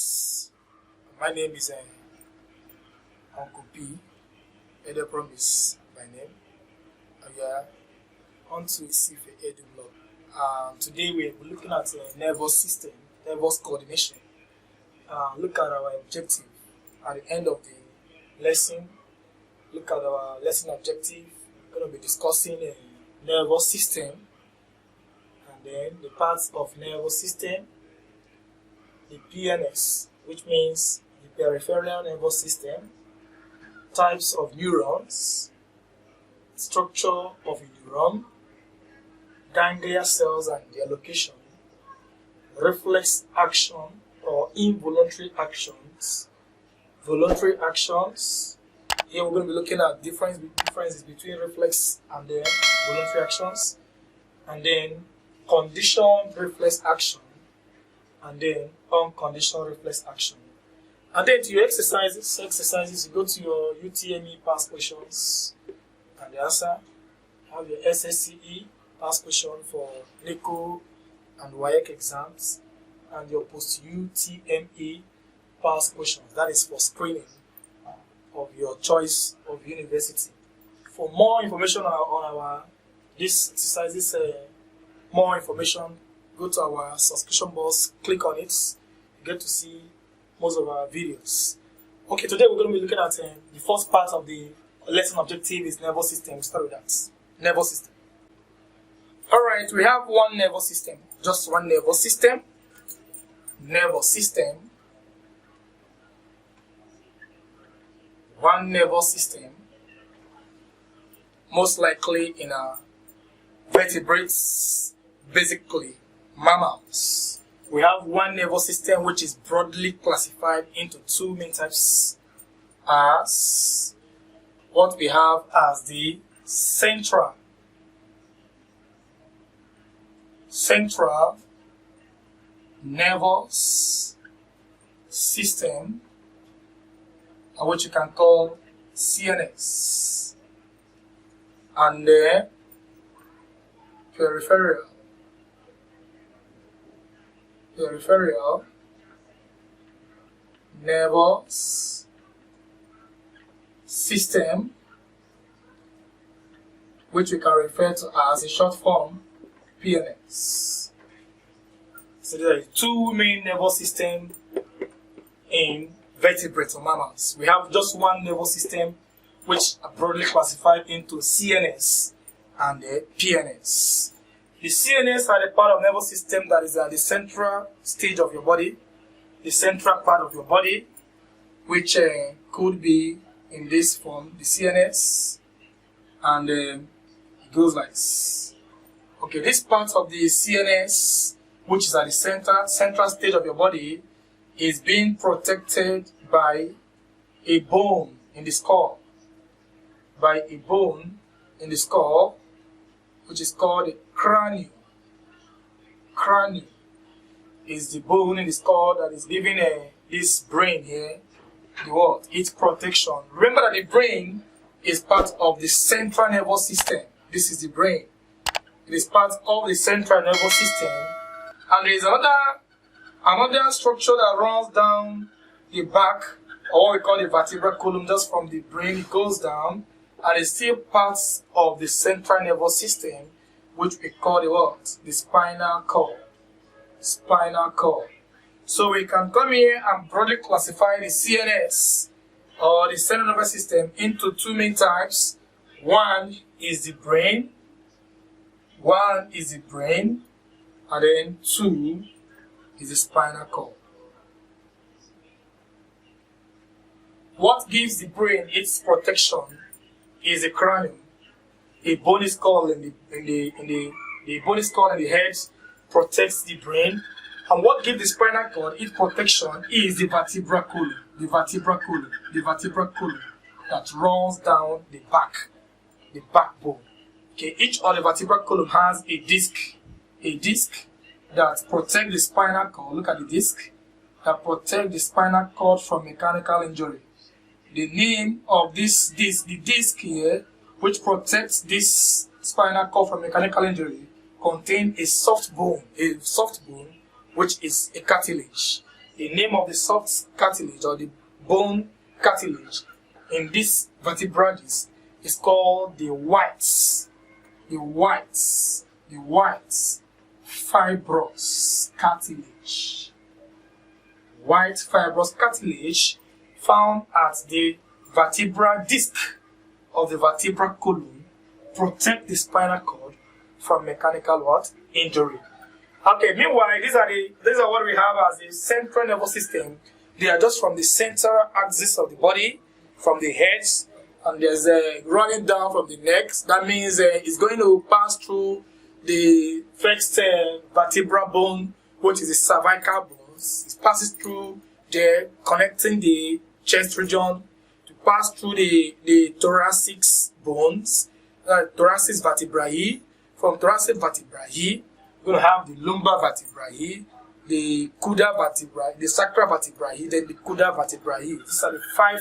viewers, my name is Uncle P. EDUBLOG is my name. We are on to ISIFE EDUBLOG. Today we are looking at nervous system, nervous coordination. Look at our objective at the end of the lesson. Look at our lesson objective. We're going to be discussing a nervous system, and then the parts of nervous system, the PNS, which means the peripheral nervous system, types of neurons, structure of a neuron, ganglia cells and their location, reflex action or involuntary actions, voluntary actions. Here we're going to be looking at differences between reflex and then voluntary actions, and then conditioned reflex action, and then unconditional reflex action. And then to your exercises, you go to your UTME past questions and the answer. Have your SSCE past question for NICO and WAEC exams, and your post UTME past questions. That is for screening of your choice of university. For more information on these exercises, more information, go to our subscription box, click on it, you get to see most of our videos. Okay, today we're going to be looking at the first part of the lesson objective is nervous system. We'll start with that. Nervous system. Alright, we have one nervous system. Just one nervous system. Nervous system. One nervous system. Most likely in our vertebrates, basically mammals. We have one nervous system which is broadly classified into two main types, as what we have as the central nervous system, and what you can call CNS, and the peripheral nervous system, which we can refer to as a short form PNS. So there are two main nervous systems in vertebrates or mammals. We have just one nervous system which are broadly classified into CNS and the PNS. The CNS are the part of nervous system that is at the central stage of your body, the central part of your body, which could be in this form, the CNS, and it goes like this. Okay, this part of the CNS, which is at the central stage of your body, is being protected by a bone in the skull, which is called the cranium. Cranium is the bone in the skull that is giving this brain here its protection. Remember that the brain is part of the central nervous system. This is the brain. It is part of the central nervous system, and there is another structure that runs down the back, or what we call the vertebral column, just from the brain. It goes down, and it's still parts of the central nervous system, which we call the spinal cord. Spinal cord. So we can come here and broadly classify the CNS, or the central nervous system, into two main types. One is the brain, and then two is the spinal cord. What gives the brain its protection is the cranium. A bony skull in the bony skull in the head protects the brain, and what gives the spinal cord its protection is the vertebral column. The vertebral column that runs down the backbone. Okay, each of the vertebral column has a disc that protects the spinal cord. Look at the disc that protects the spinal cord from mechanical injury. The name of this disc, the disc here, which protects this spinal cord from mechanical injury, contains a soft bone, which is a cartilage. the name of the soft cartilage or the bone cartilage in this vertebral disc is called the whites fibrous cartilage. White fibrous cartilage found at the vertebral disc of the vertebral column protect the spinal cord from mechanical what? Injury. Okay, meanwhile, these are what we have as the central nervous system. They are just from the central axis of the body, from the head, and there's running down from the neck. That means it's going to pass through the first vertebral bone, which is the cervical bones. It passes through there, connecting the chest region to pass through the thoracic bones, thoracic vertebrae. From thoracic vertebrae, we're going to have the lumbar vertebrae, the cauda vertebrae, the sacral vertebrae, then the cauda vertebrae. These are the 5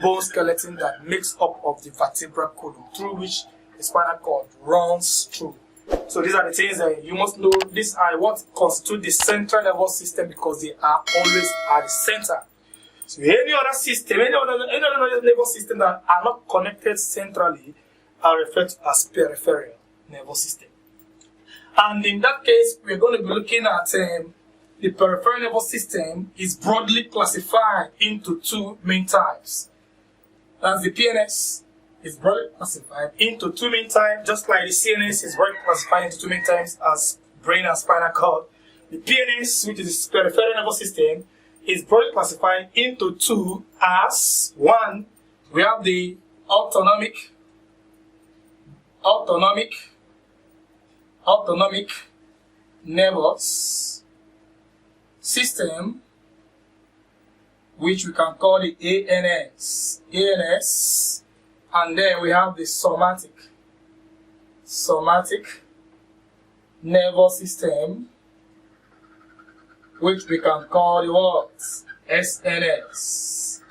bone skeleton that makes up of the vertebral column through which the spinal cord runs through. So these are the things that you must know. These are what constitute the central nervous system because they are always at the center. So any other system, any other nervous system that are not connected centrally are referred to as peripheral nervous system. And in that case, we're going to be looking at the peripheral nervous system is broadly classified into 2 main types. That's the PNS is broadly classified into 2 main types, just like the CNS is broadly classified into 2 main types as brain and spinal cord. The PNS, which is the peripheral nervous system, is broadly classified into 2 as 1, we have the autonomic nervous system, which we can call the ANS, and then we have the somatic nervous system, which we can call the what? SNS.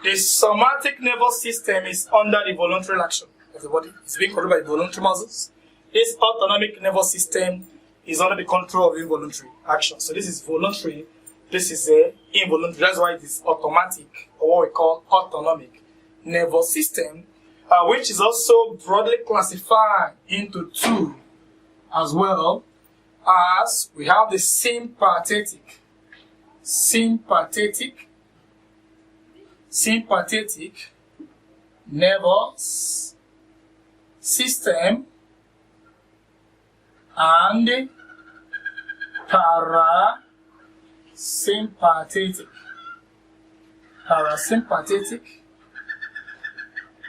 The somatic nervous system is under the voluntary action of the body. It's being controlled by the voluntary muscles. This autonomic nervous system is under the control of involuntary action. So this is voluntary, this is involuntary. That's why it is automatic, or what we call autonomic nervous system, which is also broadly classified into 2 as well, as we have the sympathetic nervous system and parasympathetic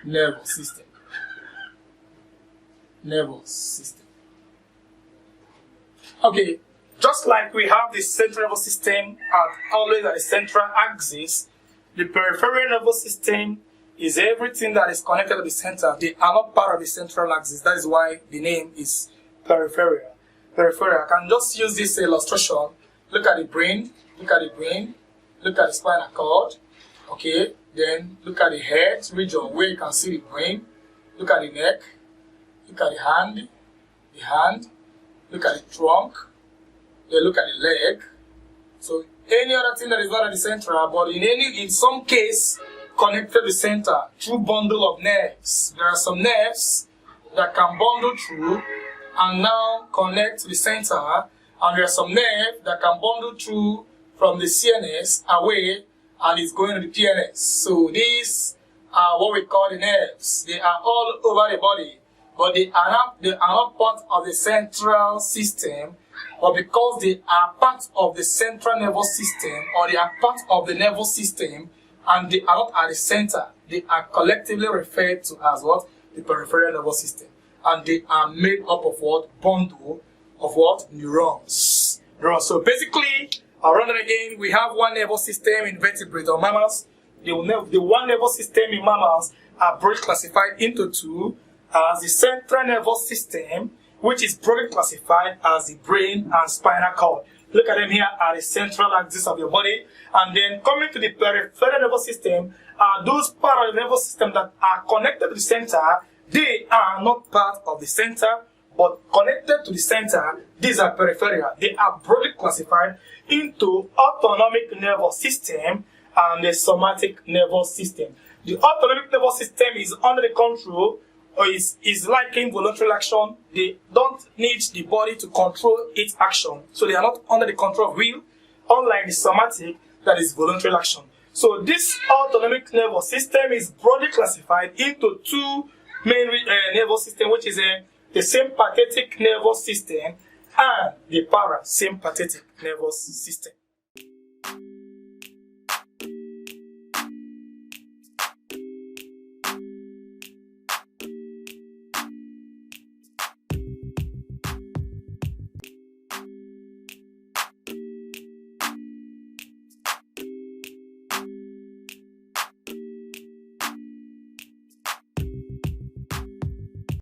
nervous system. Okay, just like we have the central nervous system always at the central axis, the peripheral nervous system is everything that is connected to the center. They are not part of the central axis. That is why the name is peripheral. I can just use this illustration. Look at the brain, look at the spinal cord. Okay, then look at the head region where you can see the brain. Look at the neck, look at the hand, look at the trunk, then look at the leg. So any other thing that is not at the central, but in some case connected to the center through bundle of nerves. There are some nerves that can bundle through and now connect to the center, and there are some nerves that can bundle through from the CNS away and is going to the PNS. So these are what we call the nerves. They are all over the body, but they are not part of the central system, but because they are part of the central nervous system, or they are part of the nervous system, and they are not at the center, they are collectively referred to as what? The peripheral nervous system. And they are made up of what? Bundle of what? Neurons. So basically, around and again, we have one nervous system in vertebrates or mammals. The one nervous system in mammals are broadly classified into 2 as the central nervous system, which is broadly classified as the brain and spinal cord. Look at them here at the central axis of your body. And then coming to the peripheral nervous system are those parts of the nervous system that are connected to the center. They are not part of the center, but connected to to the center, these are peripheral. They are broadly classified into autonomic nervous system and the somatic nervous system. The autonomic nervous system is under the control, or is like involuntary action. They don't need the body to control its action, so they are not under the control of will, unlike the somatic, that is voluntary action. So this autonomic nervous system is broadly classified into two main nervous systems, which is the sympathetic nervous system and the parasympathetic nervous system.